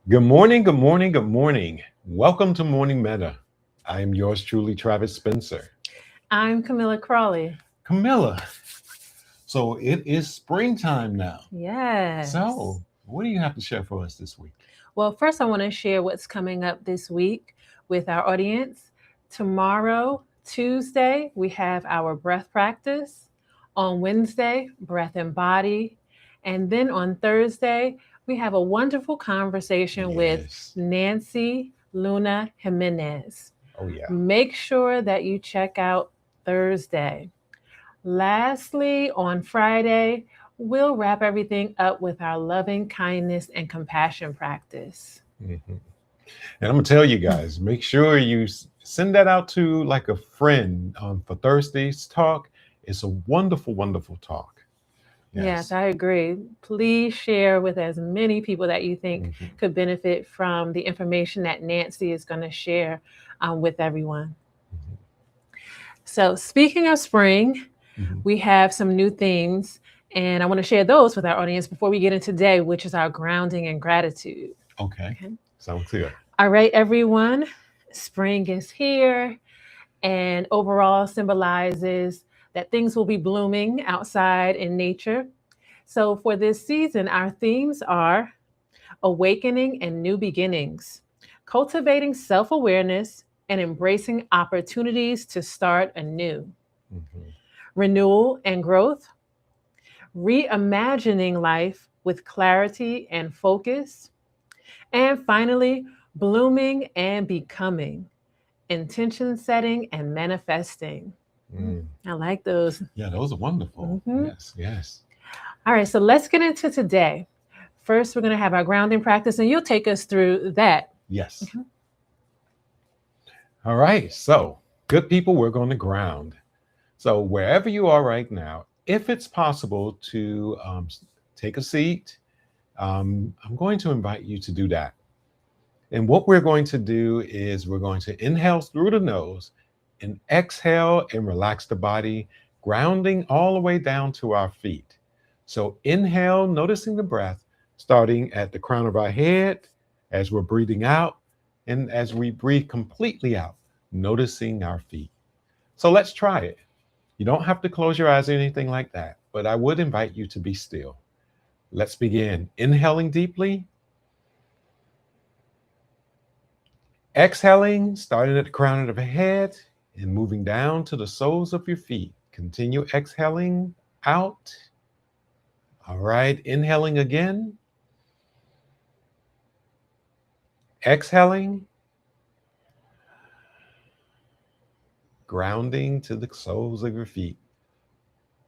Good morning, good morning, good morning. Welcome to Morning Meta. I am yours truly, Travis Spencer. I'm Camilla Crawley. Camilla, so it is springtime now. Yes. So, what do you have to share for us this week? Well, first, I want to share what's coming up this week with our audience. Tomorrow, Tuesday, we have our breath practice. On Wednesday, breath and body. And then on Thursday, we have a wonderful conversation with Yes. Nancy Luna Jimenez. Oh, yeah. Make sure that you check out Thursday. Lastly, on Friday, we'll wrap everything up with our loving kindness and compassion practice. Mhm. And I'm going to tell you guys, make sure you send that out to like a friend for Thursday's talk. It's a wonderful, wonderful talk. Yes, Yes. I agree. Please share with as many people that you think Mhm. could benefit from the information that Nancy is going to share with everyone. Mhm. So, speaking of spring, Mhm. we have some new themes, and I want to share those with our audience before we get into today, which is our grounding and gratitude. Okay. Okay. Sounds good. All right, everyone. Spring is here and overall symbolizes that things will be blooming outside in nature. So, for this season, our themes are awakening and new beginnings, cultivating self awareness, and embracing opportunities to start anew, Mhm. renewal and growth, reimagining life with clarity and focus, and finally, blooming and becoming, intention setting and manifesting. Mm. I like those. Yeah, those are wonderful. Mhm. Yes, yes. All right, so let's get into today. First, we're going to have our grounding practice, and you'll take us through that. Yes. Mhm. All right. So, good people, we're going to ground. So, wherever you are right now, if it's possible to take a seat, I'm going to invite you to do that. And what we're going to do is we're going to inhale through the nose and exhale and relax the body, grounding all the way down to our feet. So, inhale, noticing the breath, starting at the crown of our head as we're breathing out, and as we breathe completely out, noticing our feet. So, let's try it. You don't have to close your eyes or anything like that, but I would invite you to be still. Let's begin. Inhaling deeply, exhaling, starting at the crown of the head and moving down to the soles of your feet. Continue exhaling out. All right, inhaling again, exhaling, grounding to the soles of your feet.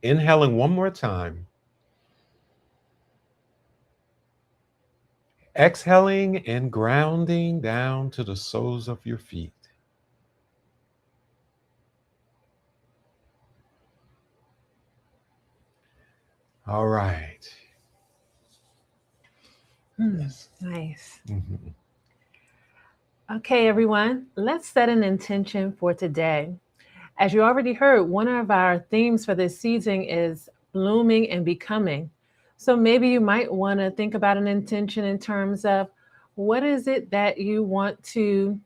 Inhaling one more time, exhaling and grounding down to the soles of your feet. All right. Yes. Nice. Mhm. Okay, everyone, let's set an intention for today. As you already heard, one of our themes for this season is blooming and becoming. So maybe you might want to think about an intention in terms of what is it that you want to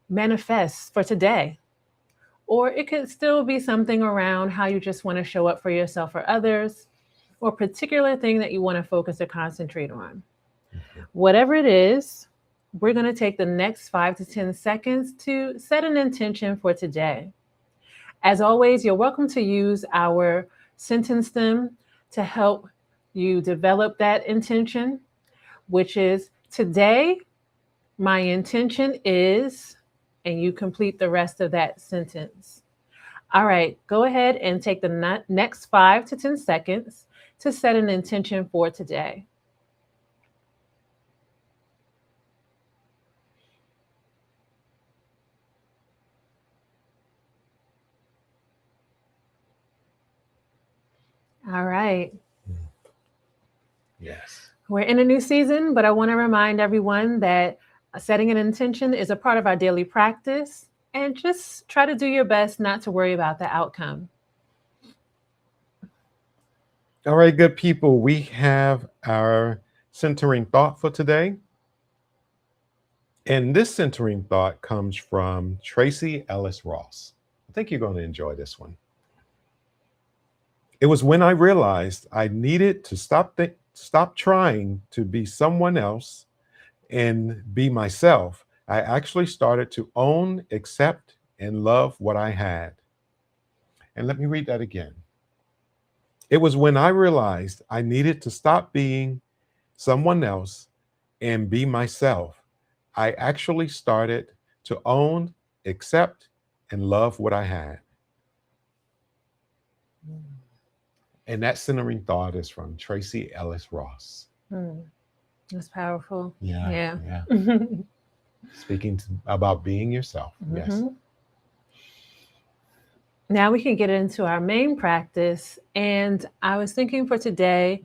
manifest for today? Or it could still be something around how you just want to show up for yourself or others, or a particular thing that you want to focus or concentrate on. Mhm. Whatever it is, we're going to take the next 5 to 10 seconds to set an intention for today. As always, you're welcome to use our sentence stem to help you develop that intention, which is today, my intention is, and you complete the rest of that sentence. All right, go ahead and take the next 5 to 10 seconds to set an intention for today. All right. Yes. We're in a new season, but I want to remind everyone that setting an intention is a part of our daily practice and just try to do your best not to worry about the outcome. All right, good people. We have our centering thought for today. And this centering thought comes from Tracy Ellis Ross. I think you're going to enjoy this one. It was when I realized I needed to stop trying to be someone else and be myself. I actually started to own, accept, and love what I had. And let me read that again. It was when I realized I needed to stop being someone else and be myself. I actually started to own, accept, and love what I had. And that centering thought is from Tracy Ellis Ross. That's powerful. Yeah. Yeah. Speaking about being yourself. Yes. Now we can get into our main practice. And I was thinking for today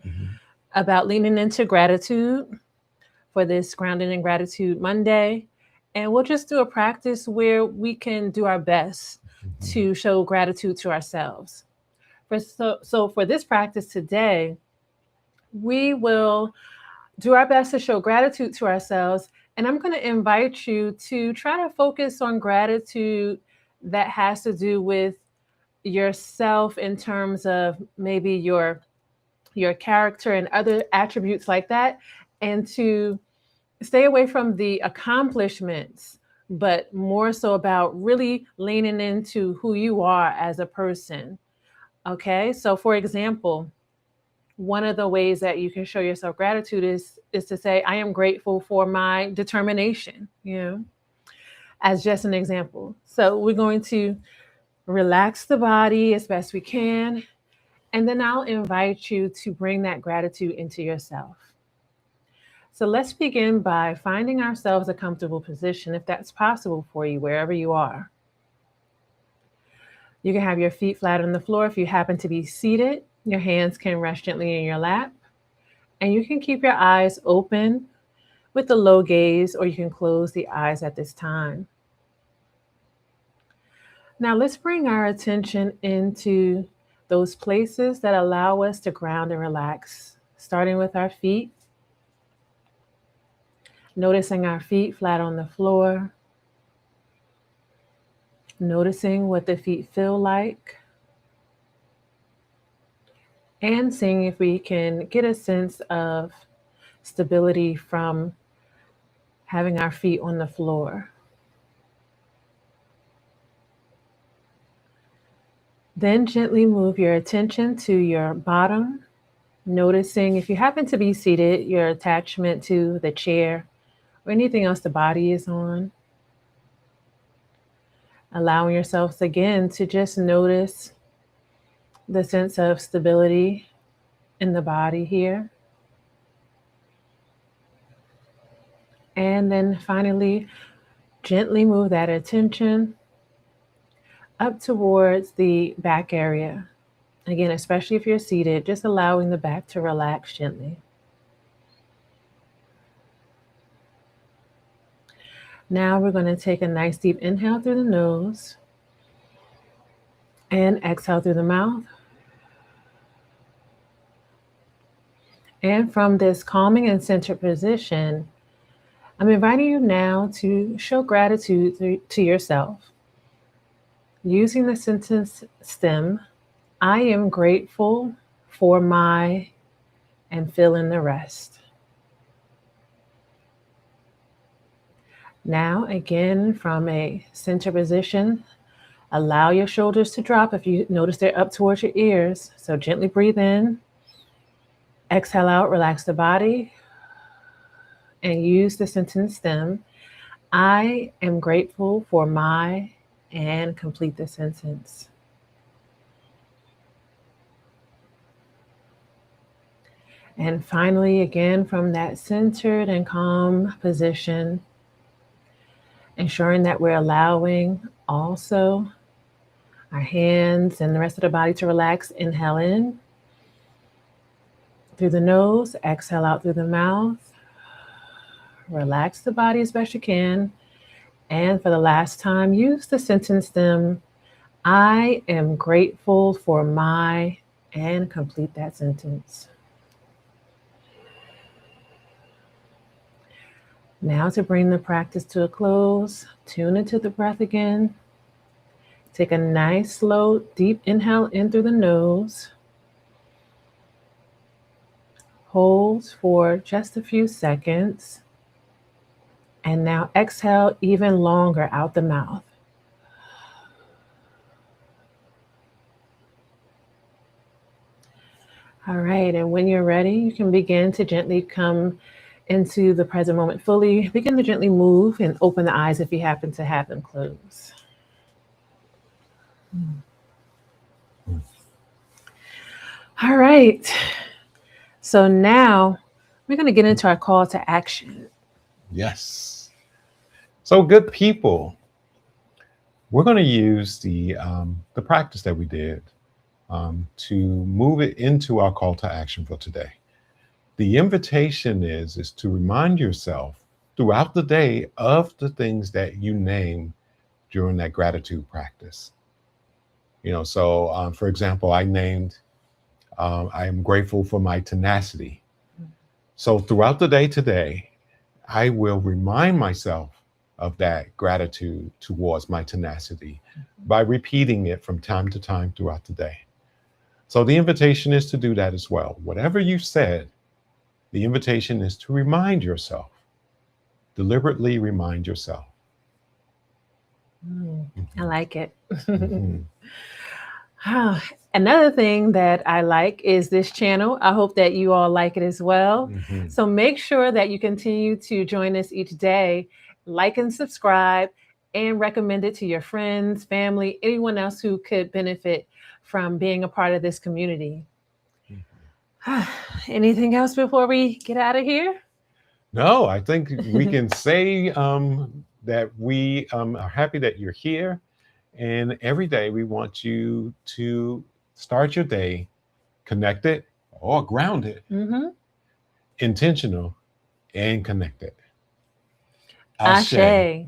about leaning into gratitude for this Grounding in Gratitude Monday. And we'll just do a practice where we can do our best to show gratitude to ourselves. So for this practice today, we will do our best to show gratitude to ourselves. And I'm going to invite you to try to focus on gratitude that has to do with yourself in terms of maybe your character and other attributes like that, and to stay away from the accomplishments, but more so about really leaning into who you are as a person. Okay, so for example, one of the ways that you can show yourself gratitude is to say, I am grateful for my determination, as just an example. So we're going to relax the body as best we can. And then I'll invite you to bring that gratitude into yourself. So let's begin by finding ourselves a comfortable position, if that's possible for you, wherever you are. You can have your feet flat on the floor. If you happen to be seated, your hands can rest gently in your lap. And you can keep your eyes open with a low gaze, or you can close the eyes at this time. Now let's bring our attention into those places that allow us to ground and relax, starting with our feet. Noticing our feet flat on the floor. Noticing what the feet feel like. And seeing if we can get a sense of stability from having our feet on the floor. Then gently move your attention to your bottom, noticing if you happen to be seated, your attachment to the chair or anything else the body is on. Allowing yourselves again to just notice the sense of stability in the body here. And then finally, gently move that attention up towards the back area. Again, especially if you're seated, just allowing the back to relax gently. Now we're going to take a nice deep inhale through the nose and exhale through the mouth. And from this calming and centered position, I'm inviting you now to show gratitude to yourself. Using the sentence stem, I am grateful for my, and fill in the rest. Now, again, from a center position, allow your shoulders to drop if you notice they're up towards your ears. So gently breathe in, exhale out, relax the body, and use the sentence stem. I am grateful for my, and complete the sentence. And finally, again, from that centered and calm position, ensuring that we're allowing also our hands and the rest of the body to relax. Inhale in through the nose, exhale out through the mouth. Relax the body as best you can. And for the last time, use the sentence stem, I am grateful for my, and complete that sentence. Now, to bring the practice to a close, tune into the breath again. Take a nice, slow, deep inhale in through the nose. Hold for just a few seconds. And now exhale even longer out the mouth. All right, and when you're ready, you can begin to gently come into the present moment fully. Begin to gently move and open the eyes if you happen to have them closed. All right, so now we're going to get into our call to action. Yes. So, good people, we're going to use the practice that we did to move it into our call to action for today. The invitation is to remind yourself throughout the day of the things that you name during that gratitude practice. So for example, I named I am grateful for my tenacity. So throughout the day today, I will remind myself of that gratitude towards my tenacity by repeating it from time to time throughout the day. So the invitation is to do that as well. Whatever you said, the invitation is to remind yourself, deliberately remind yourself. I like it. Mhm. Another thing that I like is this channel. I hope that you all like it as well. Mhm. So make sure that you continue to join us each day, like and subscribe, and recommend it to your friends, family, anyone else who could benefit from being a part of this community. Anything else before we get out of here? No, I think we can say that we are happy that you're here. And every day we want you to start your day connected or grounded, Mm-hmm. intentional, and connected. Ashe. Ashe.